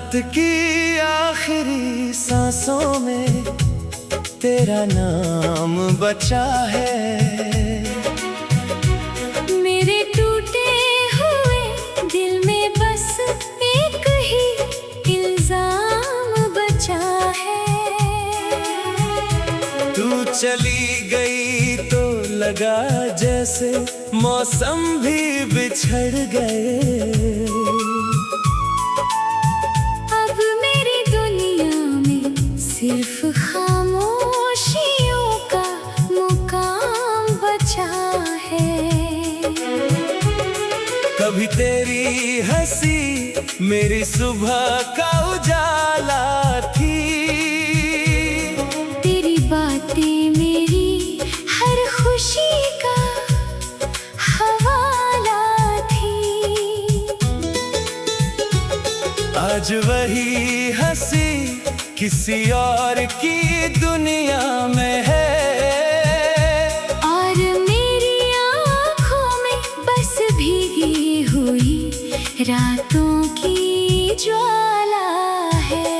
रात की आखिरी सांसों में तेरा नाम बचा है। मेरे टूटे हुए दिल में बस एक ही इल्जाम बचा है। तू चली गई तो लगा जैसे मौसम भी बिछड़ गए। अब मेरी दुनिया में सिर्फ खामोशियों का मुकाम बचा है। कभी तेरी हंसी मेरी सुबह का उजाला थी। तेरी बातें मेरी हर खुशी का हवाला थी। आज वही हंसी किसी और की दुनिया में है। और मेरी आँखों में बस भीगी हुई रातों की ज्वाला है।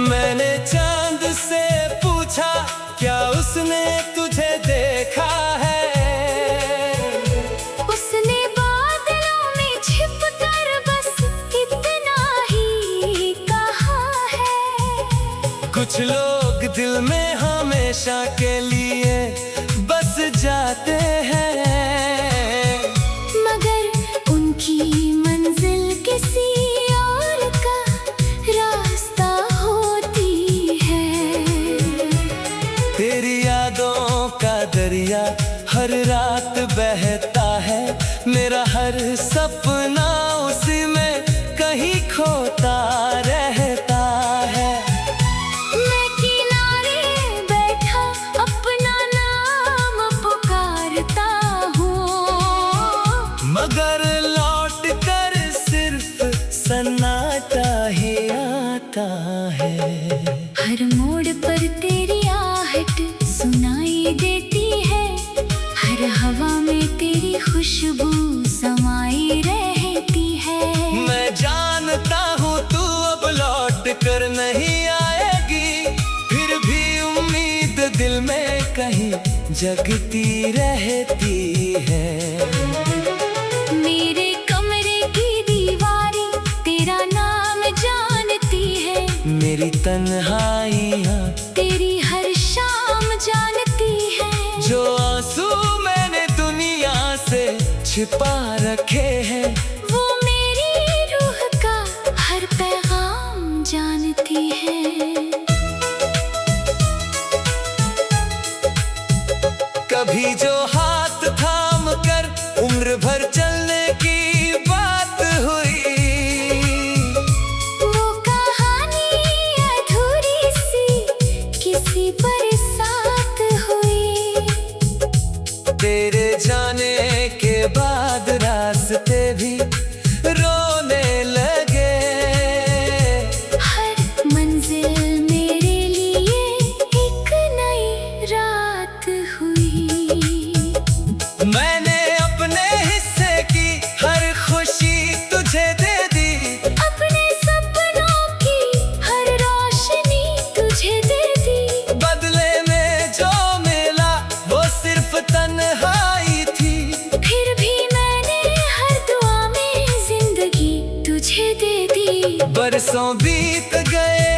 मैंने चांद से पूछा क्या उसने तुझे देखा है। उसने बादलों में छिपकर बस इतना ही कहा है। कुछ लोग दिल में हमेशा के लिए बस जाते हैं, मगर उनकी मंजिल किसी और का रास्ता होती है। तेरी यादों का दरिया हर रात बहता है। मेरा हर सपना उसी में कहीं खोता रहता है। मैं किनारे बैठा अपना नाम पुकारता हूँ, मगर लौट कर सिर्फ सन्नाटा ही आता है। हर मोड़ पर तेरी आहट सुनाई देती है। हर हवा में तेरी खुशबू समाई रहती है। मैं जानता हूँ तू अब लौट कर नहीं आएगी, फिर भी उम्मीद दिल में कहीं जगती रहती है। मेरे कमरे की दीवारें तेरा नाम जानती है। मेरी तन्हाइयाँ तेरी हर शाम जानती है। जो आंसू मैंने दुनिया से छिपा रखे हैं, वो मेरी रूह का हर पैगाम जानती है। कभी जो हाथ थाम कर उम्र भर चलने की बात हुई। वो कहानी अधूरी सी किसी बरसात हुई। तेरे जाने के बाद रास्ते भी रोने लगे। हर मंजिल मेरे लिए एक नई रात हुई। मैंने अपने हिस्से की हर खुशी तुझे दे दी। अपने सपनों की हर रोशनी तुझे दे दी। बदले में जो मिला वो सिर्फ तन्हाई थी। फिर भी मैंने हर दुआ में जिंदगी तुझे दे दी। बरसों बीत गए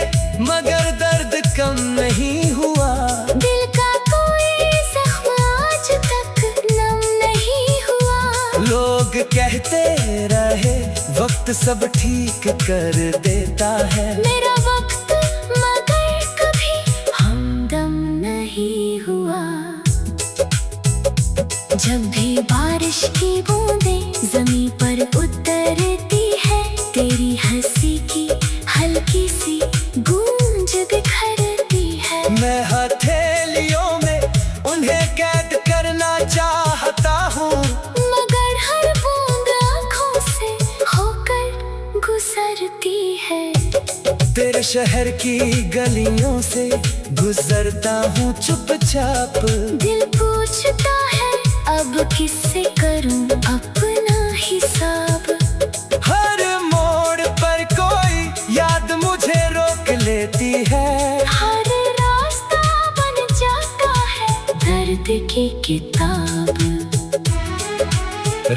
मगर दर्द कम नहीं हुआ। दिल का कोई जख्म आज तक नम नहीं हुआ। लोग कहते रहे वक्त सब ठीक कर देता है। मेरा वक्त मगर कभी हमदम नहीं हुआ। जब भी बारिश की बूंदें ज़मीं पर उतरती है, तेरी हंसी की हल्की सी गूंज बिखरती है। मैं हथेलियों में उन्हें कैद करना चाहता हूँ, मगर हर बूंद आँखों से होकर गुजरती है। तेरे शहर की गलियों से गुजरता हूँ चुपचाप। दिल पूछता है अब किससे करूं अपना हिसाब। हर मोड़ पर कोई याद मुझे रोक लेती है। हर रास्ता बन जाता है दर्द की किताब।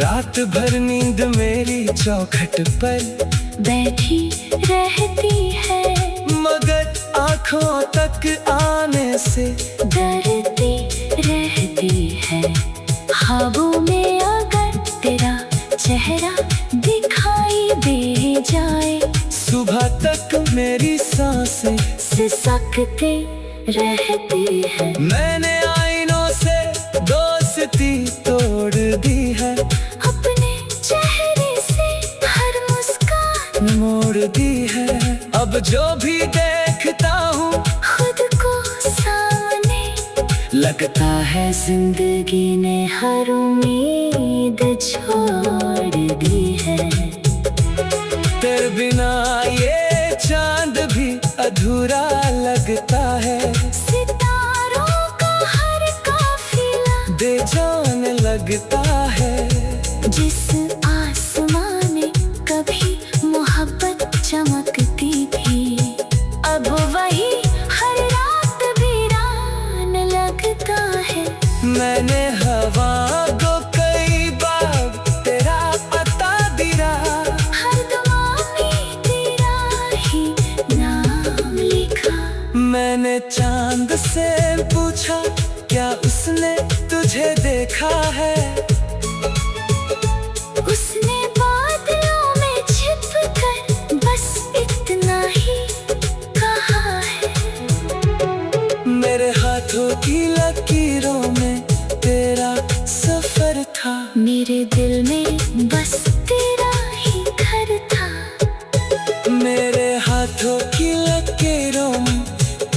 रात भर नींद मेरी चौखट पर बैठी रहती है, मगर आँखों तक आने से डरती रहती है। ख्वाबों में अगर तेरा चेहरा दिखाई दे जाए, सुबह तक मेरी सांसें सिसकती रहती है। मैंने आईनों से दोस्ती तोड़ दी है, अपने चेहरे से हर मुस्कान मोड़ दी है। अब जो भी देखता हूँ खुद को सामने, लगता है जिंदगी ने हर उम्मीद छोड़ दी है। तेरे बिना ये चांद भी अधूरा लगता है। सितारों का हर काफिला बेजान लगता है। जिस आसमां में कभी मोहब्बत चमकती थी, अब वही हर रात वीरान लगता है। मैंने हवा को कई बार तेरा पता दिया, हर दुआ में तेरा ही नाम लिखा। मैंने चांद से पूछा क्या उसने तुझे देखा है। उसने बादलों में छिपकर बस इतना ही कहा है। मेरे हाथों की लकीरों में तेरा सफर था, मेरे दिल में बस तेरा ही घर था। मेरे हाथों की लकीरों में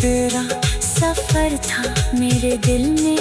तेरा सफर था मेरे दिल में।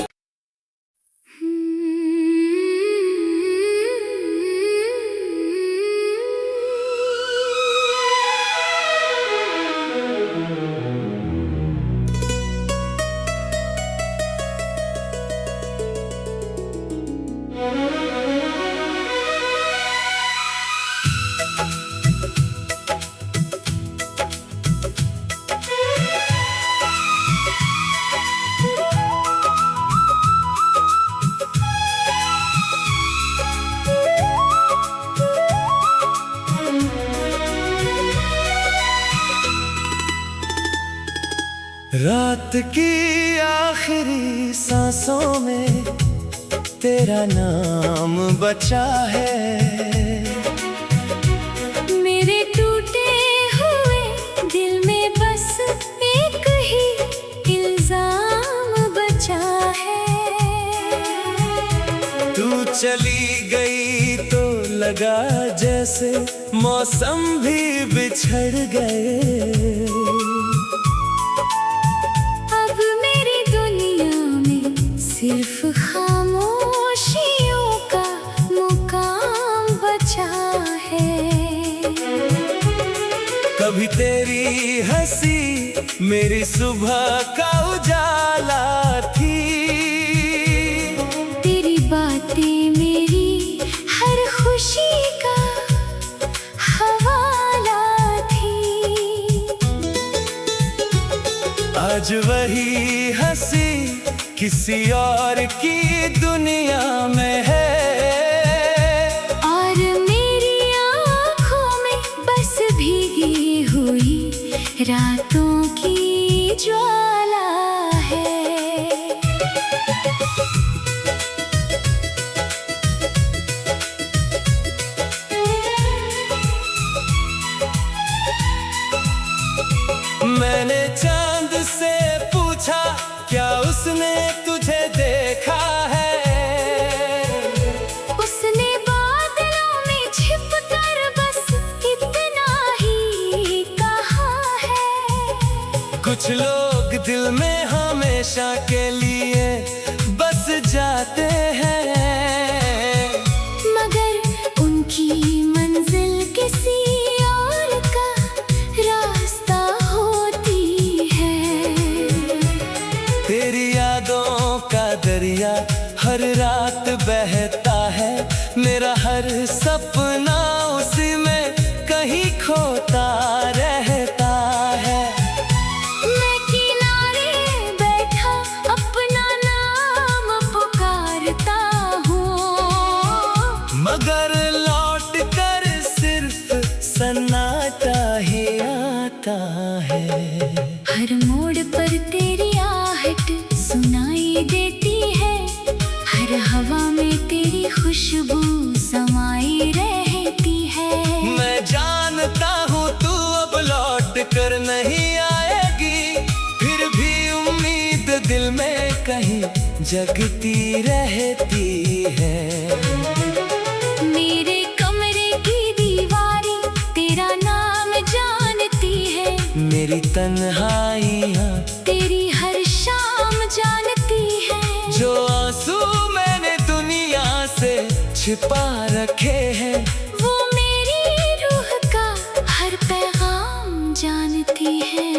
रात की आखिरी सांसों में तेरा नाम बचा है। मेरे टूटे हुए दिल में बस एक ही इल्जाम बचा है। तू चली गई तो लगा जैसे मौसम भी बिछड़ गए। अब मेरी दुनिया में सिर्फ खामोशियों का मुकाम बचा है। कभी तेरी हंसी मेरी सुबह का उजाला थी। तेरी बातें मेरी हर खुशी का हवाला थी। आज वही हंसी किसी और की दुनिया में है। और मेरी आँखों में बस भीगी हुई रातों की ज्वाला है। मैंने चांद से पूछा क्या उसने तुझे देखा है। उसने बादलों में छिपकर बस इतना ही कहा है। कुछ लोग दिल में हमेशा के लिए बस जाते हैं, मगर उनकी मंजिल किसी और का रास्ता होती है। हर रात बहता है, मेरा हर सपना उसी में कहीं खोता रहता है। मैं किनारे बैठा अपना नाम पुकारता हूँ, मगर लौट कर सिर्फ सन्नाटा ही आता है। हर मोड़ पर तेरी आहट सुनाई देती है, हर हवा में तेरी खुशबू समाई रहती है। मैं जानता हूँ तू अब लौट कर नहीं आएगी, फिर भी उम्मीद दिल में कहीं जगती रहती है। मेरे कमरे की दीवारें तेरा नाम जानती है, मेरी तन्हाइयाँ तेरी हर शाम जानती है। जो आंसू मैंने दुनिया से छिपा रखे हैं, वो मेरी रूह का हर पैगाम जानती है।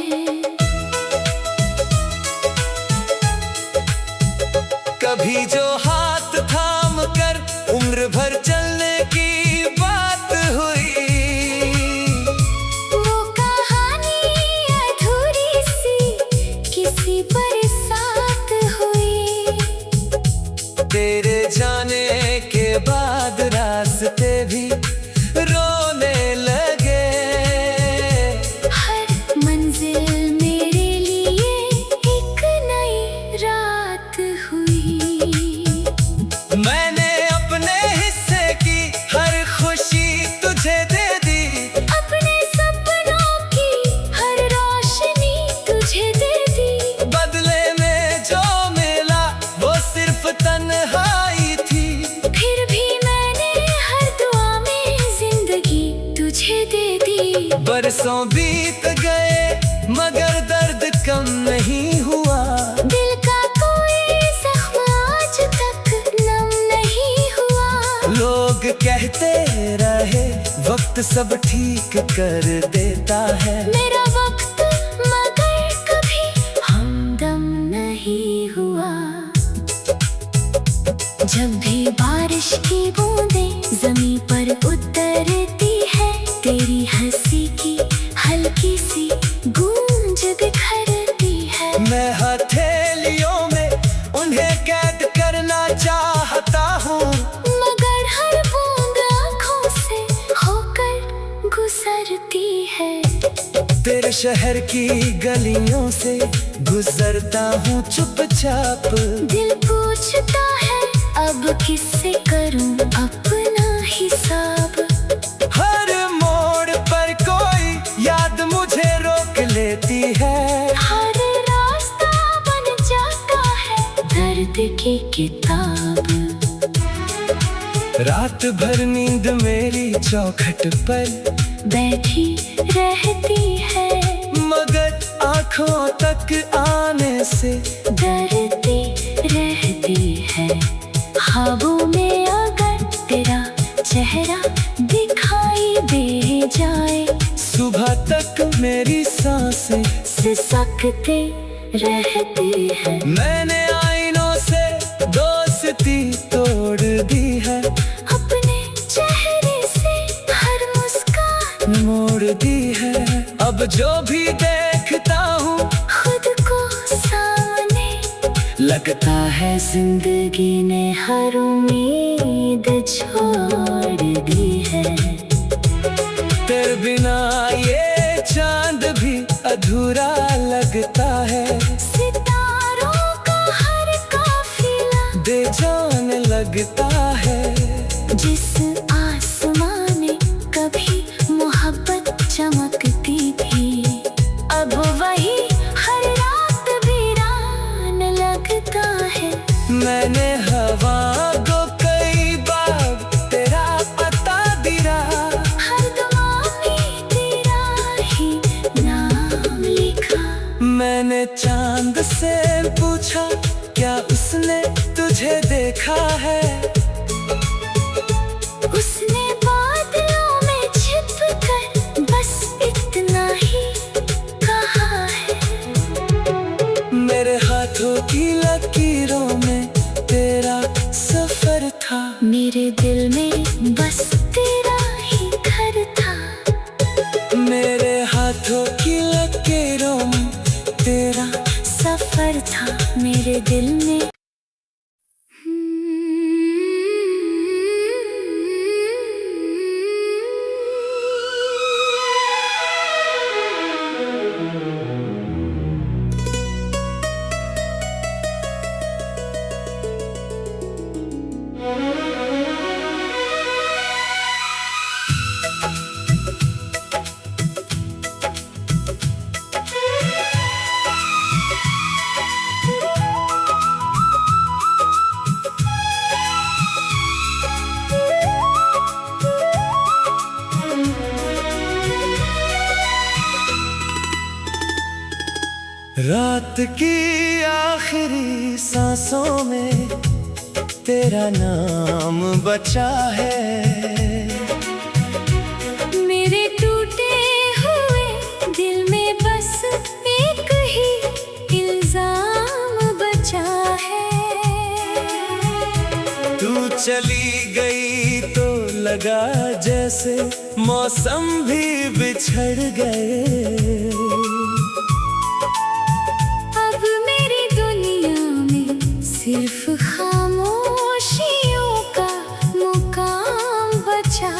कभी जो हाथ थाम कर उम्र भर चलने की बात हुई, वो कहानी अधूरी सी किसी बरसात हुई। तेरे जाने के बाद रास्ते भी रोने लगे। हर मंजिल मेरे लिए एक नई रात हुई। मैंने अपने हिस्से की हर खुशी तुझे दे दी, अपने सपनों की हर रोशनी तुझे दे दी। बदले में जो मिला वो सिर्फ तन्हाई थी। फिर भी मैंने हर दुआ में जिंदगी तुझे दे दी। बरसों बीत गए मगर दर्द कम नहीं हुआ, दिल का कोई जख्म आज तक नम नहीं हुआ। लोग कहते रहे वक्त सब ठीक कर देता है, मेरा वक्त मगर कभी हमदम नहीं हुआ। जब भी बारिश की बूंदें जमीन पर उतरती है, तेरी हंसी की हल्की सी गूंज बिखरती है। मैं हथेलियों में उन्हें कैद करना चाहता हूँ, मगर हर बूंद आँखों से होकर गुजरती है। तेरे शहर की गलियों से गुजरता हूँ चुपचाप। दिल पूछता है अब किससे करूं अपना हिसाब। हर मोड़ पर कोई याद मुझे रोक लेती है, हर रास्ता बन जाता है दर्द की किताब। रात भर नींद मेरी चौखट पर बैठी रहती है, मगर आँखों तक आने से डरती रहती है। ख्वाबों में अगर तेरा चेहरा दिखाई दे जाए, सुबह तक मेरी सांसें सिसकते रहती है। मैंने आईनों से दोस्ती तोड़ दी है, अपने चेहरे से हर मुस्कान मोड़ दी है। अब जो भी देखता हूँ खुद को सामने, लगता है जिंदगी ने हर उम्मीद छोड़ दी है। तेरे बिना ये चांद भी अधूरा लगता है, सितारों का हर काफिला बेजान लगता है। जिस आसमां में कभी मोहब्बत चमकती थी, अब वही हर रात वीरान लगता है। मैंने हवा को कई बार तेरा पता दिया, हर दुआ में तेरा ही नाम लिखा। मैंने चांद से पूछा क्या उसने तुझे देखा है, उसने बादलों में छिप कर बस इतना ही कहा है। मेरे हाथों की लकीरों में तेरा रात की आखिरी सांसों में तेरा नाम बचा है। मेरे टूटे हुए दिल में बस एक ही इल्जाम बचा है। तू चली गई तो लगा जैसे मौसम भी बिछड़ गए। अब मेरी दुनिया में सिर्फ खामोशियों का मुकाम बचा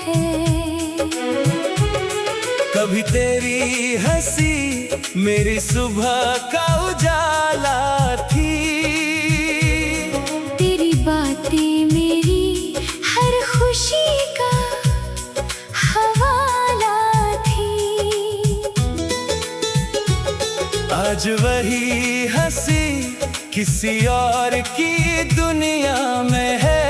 है। कभी तेरी हंसी मेरी सुबह का उजाला थी। तेरी बातें मेरी हर खुशी का हवाला थी। आज वही हंसी किसी और की दुनिया में है।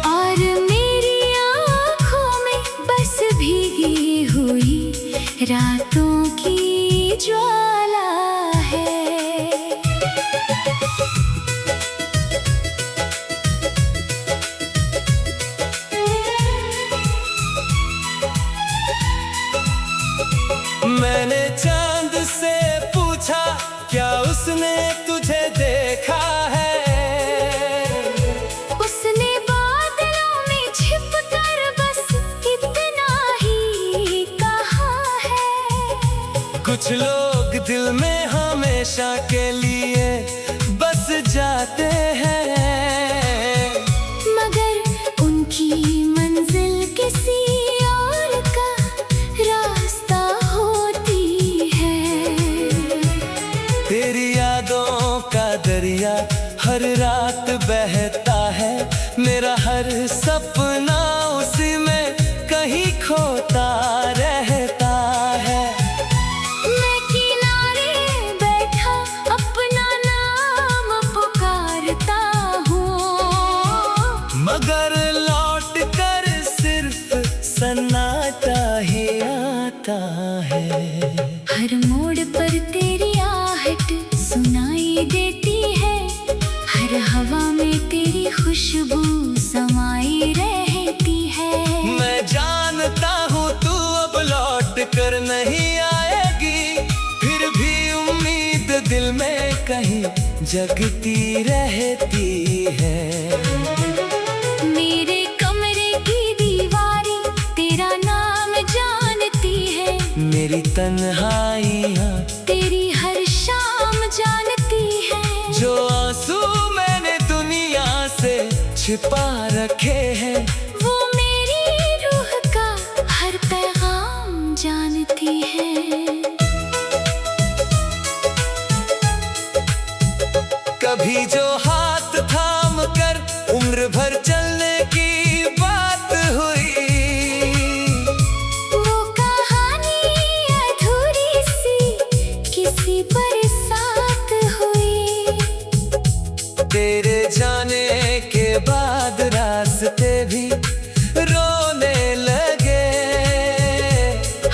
और मेरी आँखों में बस भीगी हुई रातों की ज्वाला है। मैंने चांद से पूछा क्या उसने तुझे देखा है। उसने बादलों में छिपकर बस इतना ही कहा है। कुछ लोग दिल में हमेशा के लिए बस जाते हैं, मगर उनकी मंजिल किसी और का रास्ता होती है। तेरी यादों का दरिया हर रात बहता है। मेरा हर सपना उसी में कहीं खोता रहता है। मैं किनारे बैठा अपना नाम पुकारता हूँ, मगर लौट कर सिर्फ सन्नाटा ही आता है। हर मोड़ पर तेरी आहट सुनाई देती है। हर हवा में तेरी खुशबू समाई रहती है। मैं जानता हूँ तू अब लौट कर नहीं आएगी, फिर भी उम्मीद दिल में कहीं जगती रहती है। मेरे कमरे की दीवारें तेरा नाम जानती है। मेरी तन्हाइयाँ तेरी हर शाम जानती है। जो आंसू मैंने दुनिया से छिपा रखे हैं, वो मेरी रूह का हर पैगाम जानती है। कभी जो हाथ थाम कर उम्र भर चलने की बात हुई, वो कहानी अधूरी सी किसी बरसात हुई। तेरे जाने के बाद रास्ते भी रोने लगे।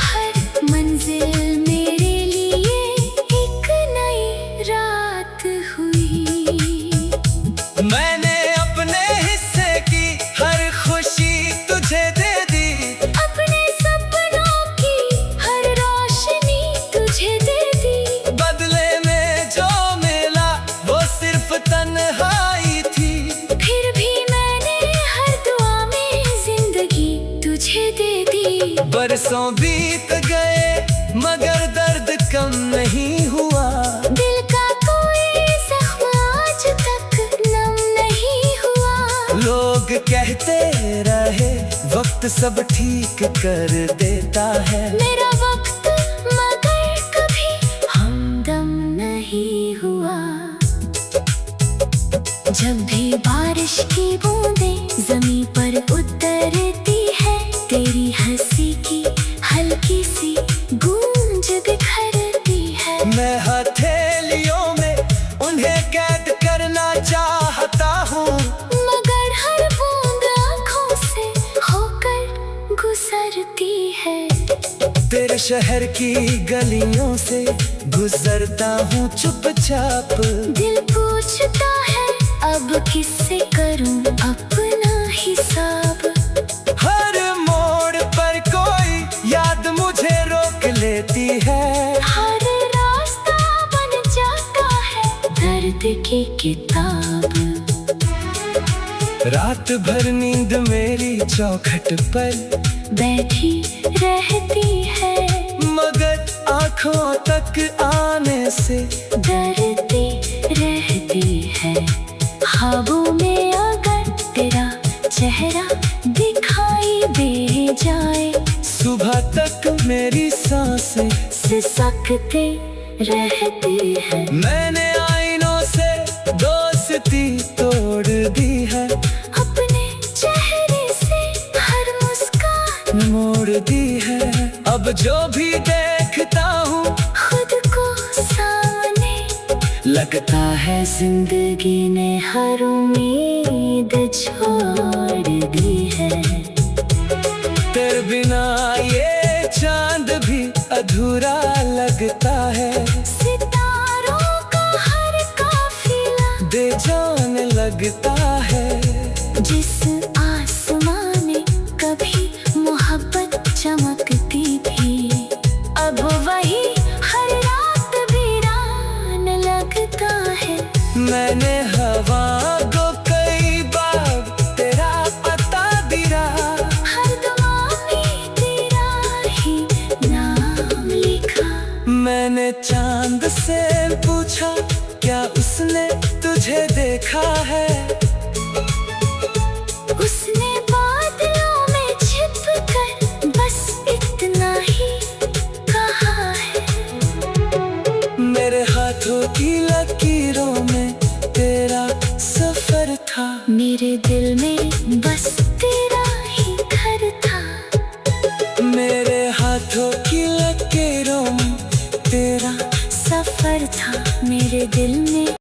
हर मंजिल मेरे लिए एक नई रात हुई। मैंने अपने हिस्से की हर खुशी तुझे दे दी। अपने सपनों की हर रोशनी तुझे दे दी। बदले में जो मिला वो सिर्फ तन्हाई थी। फिर भी मैंने हर दुआ में जिंदगी तुझे दे दी। बरसों बीत गए मगर दर्द कम नहीं हुआ। दिल का कोई जख्म आज तक नम नहीं हुआ। लोग कहते रहे वक्त सब ठीक कर देता है। मेरा वक्त मगर कभी हमदम नहीं हुआ। जब भी बारिश की बूंदें ज़मीं पर उतरती है, तेरी हंसी की हल्की सी गूंज बिखरती है। मैं हथेलियों में उन्हें कैद करना चाहता हूँ, मगर हर बूंद आँखों से होकर गुजरती है। तेरे शहर की गलियों से गुजरता हूँ चुपचाप। दिल पूछता है अब किससे करूं अपना हिसाब। हर मोड़ पर कोई याद मुझे रोक लेती है। हर रास्ता बन जाता है दर्द की किताब। रात भर नींद मेरी चौखट पर बैठी रहती है, मगर आँखों तक आने से डरती रहती है। ख्वाबों में अगर तेरा चेहरा दिखाई दे जाए, सुबह तक मेरी सांसें सिसकते रहती है। मैंने आईनों से दोस्ती तोड़ दी है, अपने चेहरे से हर मुस्कान मोड़ दी है। अब जो भी देखता हूँ खुद को सामने, लगता है जिंदगी ने हर उम्मीद छोड़ दी है। तेरे बिना ये चांद भी अधूरा लगता है। सितारों का हर काफिला बेजान लगता है। जिस आसमां में कभी मोहब्बत चमकती थी, अब वही हर रात वीरान लगता है। मैंने हवा को कई बार तेरा पता दिया, हर दुआ में तेरा ही नाम लिखा। मैंने चांद से पूछा क्या उसने तुझे देखा है।